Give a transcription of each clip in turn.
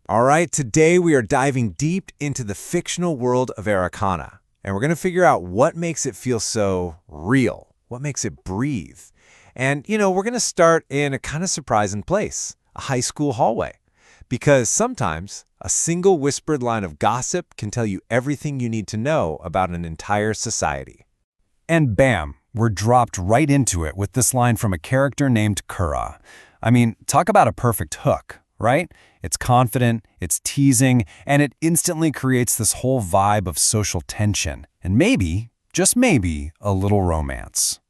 All right, today we are diving deep into the fictional world of Arreqqana, and we're going to figure out what makes it feel so real, what makes it breathe. And, we're going to start in a kind of surprising place, a high school hallway, because sometimes a single whispered line of gossip can tell you everything you need to know about an entire society. And bam, we're dropped right into it with this line from a character named Kura. I mean, talk about a perfect hook, right? It's confident, it's teasing, and it instantly creates this whole vibe of social tension. And maybe, just maybe, a little romance.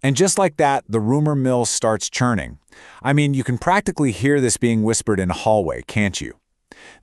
And just like that, the rumor mill starts churning. I mean, you can practically hear this being whispered in a hallway, can't you?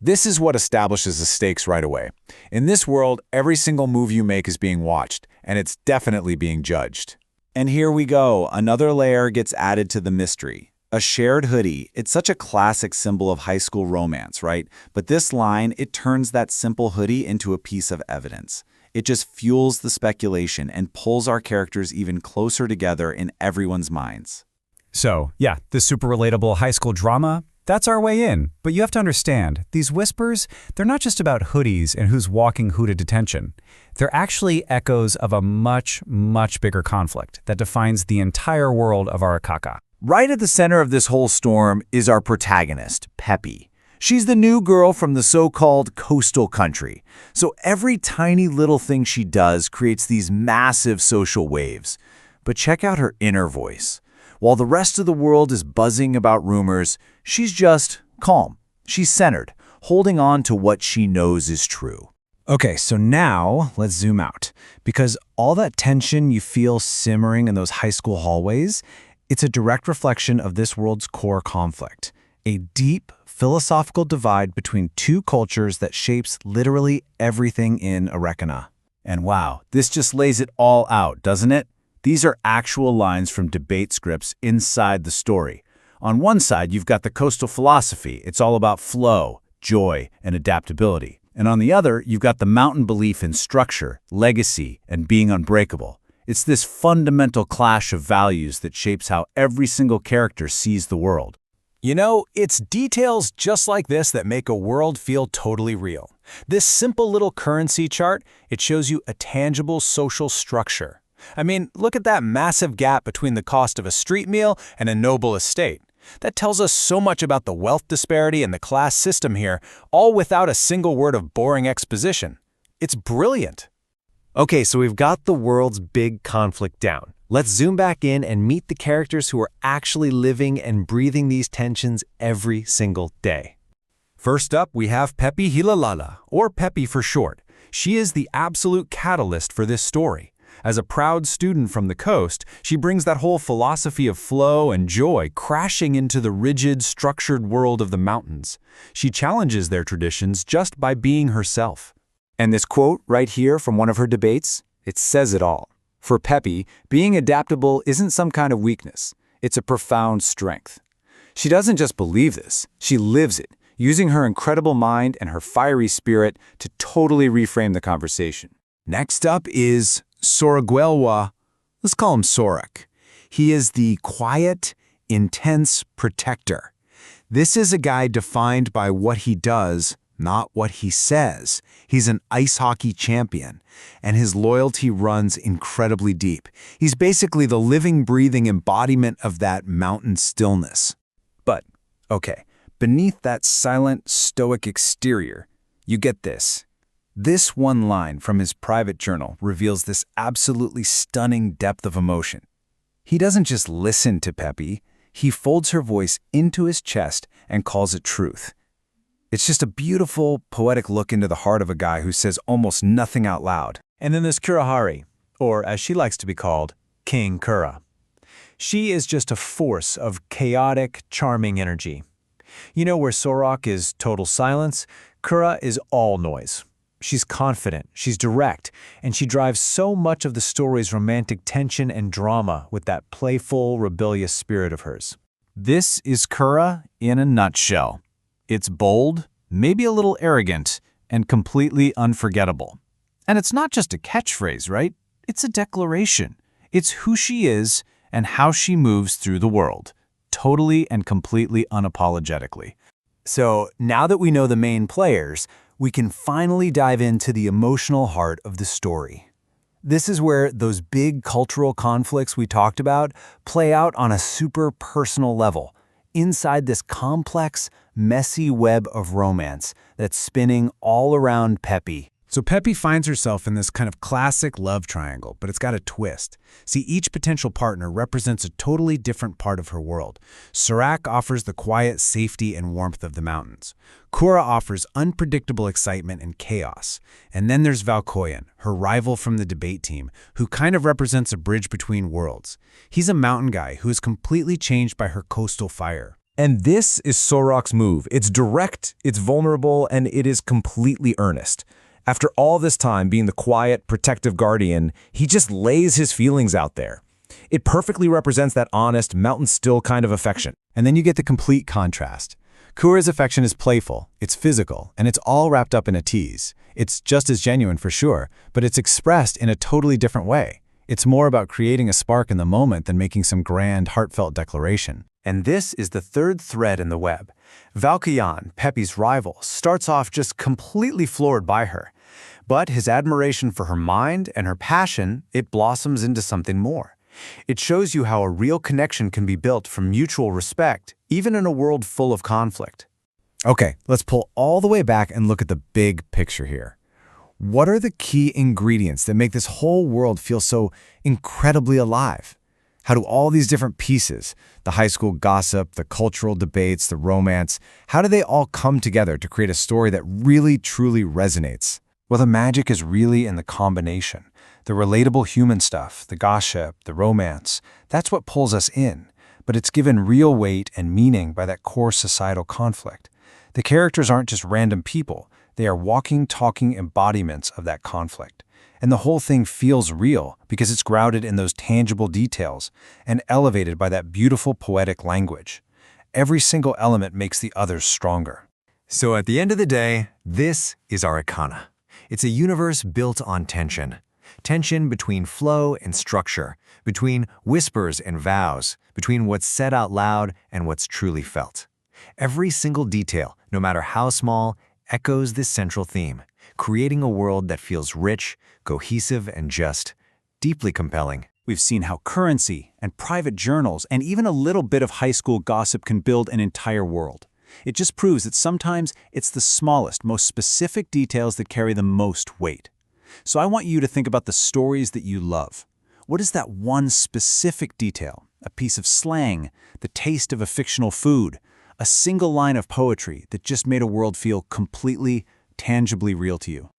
This is what establishes the stakes right away. In this world, every single move you make is being watched, and it's definitely being judged. And here we go, another layer gets added to the mystery. A shared hoodie, it's such a classic symbol of high school romance, right? But this line, it turns that simple hoodie into a piece of evidence. It just fuels the speculation and pulls our characters even closer together in everyone's minds. So, yeah, this super relatable high school drama, that's our way in. But you have to understand, these whispers, they're not just about hoodies and who's walking who to detention. They're actually echoes of a much, much bigger conflict that defines the entire world of Arreqqana. Right at the center of this whole storm is our protagonist, Peppi. She's the new girl from the so-called coastal country. So every tiny little thing she does creates these massive social waves. But check out her inner voice. While the rest of the world is buzzing about rumors, she's just calm. She's centered, holding on to what she knows is true. Okay, so now let's zoom out. Because all that tension you feel simmering in those high school hallways, it's a direct reflection of this world's core conflict, a deep philosophical divide between two cultures that shapes literally everything in Arreqqana. And wow, this just lays it all out, doesn't it? These are actual lines from debate scripts inside the story. On one side, you've got the coastal philosophy. It's all about flow, joy, and adaptability. And on the other, you've got the mountain belief in structure, legacy, and being unbreakable. It's this fundamental clash of values that shapes how every single character sees the world. It's details just like this that make a world feel totally real. This simple little currency chart, it shows you a tangible social structure. I mean, look at that massive gap between the cost of a street meal and a noble estate. That tells us so much about the wealth disparity and the class system here, all without a single word of boring exposition. It's brilliant. Okay, so we've got the world's big conflict down. Let's zoom back in and meet the characters who are actually living and breathing these tensions every single day. First up, we have Peppi Hilalala, or Peppi for short. She is the absolute catalyst for this story. As a proud student from the coast, she brings that whole philosophy of flow and joy crashing into the rigid, structured world of the mountains. She challenges their traditions just by being herself. And this quote right here from one of her debates, it says it all. For Peppi, being adaptable isn't some kind of weakness. It's a profound strength. She doesn't just believe this, she lives it, using her incredible mind and her fiery spirit to totally reframe the conversation. Next up is Sorraqh. Let's call him Sorraqh. He is the quiet, intense protector. This is a guy defined by what he does, not what he says. He's an ice hockey champion, and his loyalty runs incredibly deep. He's basically the living, breathing embodiment of that mountain stillness. But, okay, beneath that silent, stoic exterior, you get this. This one line from his private journal reveals this absolutely stunning depth of emotion. He doesn't just listen to Peppi, he folds her voice into his chest and calls it truth. It's just a beautiful, poetic look into the heart of a guy who says almost nothing out loud. And then there's Kurahari, or as she likes to be called, King Kura. She is just a force of chaotic, charming energy. Where Sorraqh is total silence, Kura is all noise. She's confident, she's direct, and she drives so much of the story's romantic tension and drama with that playful, rebellious spirit of hers. This is Kura in a nutshell. It's bold, maybe a little arrogant, and completely unforgettable. And it's not just a catchphrase, right? It's a declaration. It's who she is and how she moves through the world, totally and completely unapologetically. So now that we know the main players, we can finally dive into the emotional heart of the story. This is where those big cultural conflicts we talked about play out on a super personal level, inside this complex, messy web of romance that's spinning all around Peppi. So Peppi finds herself in this kind of classic love triangle, but it's got a twist. See, each potential partner represents a totally different part of her world. Sorraqh offers the quiet safety and warmth of the mountains. Kura offers unpredictable excitement and chaos. And then there's Valkoyan, her rival from the debate team, who kind of represents a bridge between worlds. He's a mountain guy who is completely changed by her coastal fire. And this is Sorraqh's move. It's direct, it's vulnerable, and it is completely earnest. After all this time being the quiet, protective guardian, he just lays his feelings out there. It perfectly represents that honest, mountain-still kind of affection. And then you get the complete contrast. Kura's affection is playful, it's physical, and it's all wrapped up in a tease. It's just as genuine for sure, but it's expressed in a totally different way. It's more about creating a spark in the moment than making some grand, heartfelt declaration. And this is the third thread in the web. Valkoyan, Peppi's rival, starts off just completely floored by her. But his admiration for her mind and her passion, it blossoms into something more. It shows you how a real connection can be built from mutual respect, even in a world full of conflict. Okay, let's pull all the way back and look at the big picture here. What are the key ingredients that make this whole world feel so incredibly alive? How do all these different pieces, the high school gossip, the cultural debates, the romance, how do they all come together to create a story that really, truly resonates? Well, the magic is really in the combination. The relatable human stuff, the gossip, the romance, that's what pulls us in. But it's given real weight and meaning by that core societal conflict. The characters aren't just random people. They are walking, talking embodiments of that conflict. And the whole thing feels real because it's grounded in those tangible details and elevated by that beautiful poetic language. Every single element makes the others stronger. So at the end of the day, this is Arreqqana. It's a universe built on tension. Tension between flow and structure, between whispers and vows, between what's said out loud and what's truly felt. Every single detail, no matter how small, echoes this central theme, creating a world that feels rich, cohesive, and just deeply compelling. We've seen how currency and private journals and even a little bit of high school gossip can build an entire world. It just proves that sometimes it's the smallest, most specific details that carry the most weight. So I want you to think about the stories that you love. What is that one specific detail, a piece of slang, the taste of a fictional food, a single line of poetry that just made a world feel completely, tangibly real to you?